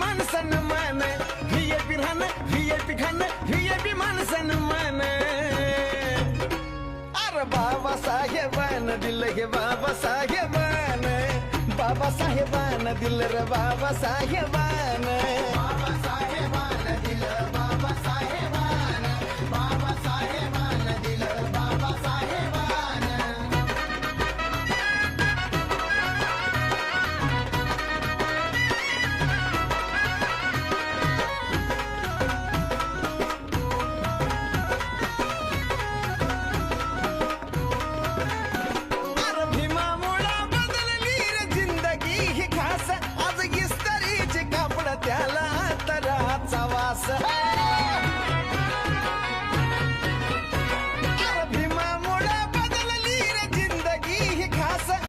मान सन्मान, व्हीआयपी राहणं, व्हीआयपी खाणं, व्हीआयपी मान सन्मान. अरे बाबासाहेबान दिलं हे बाबासाहेबान, बाबासाहेबान दिलं रे बाबासाहेबान. बाबासाहेबान दिलं बाबासाहेबान, बाबासाहेबान दिलं बाबासाहेबान. अरे भीमामुळं बदलली रे जिंदगी ही खास, आज इस्त्रीचे कापड त्याला तराचा वास.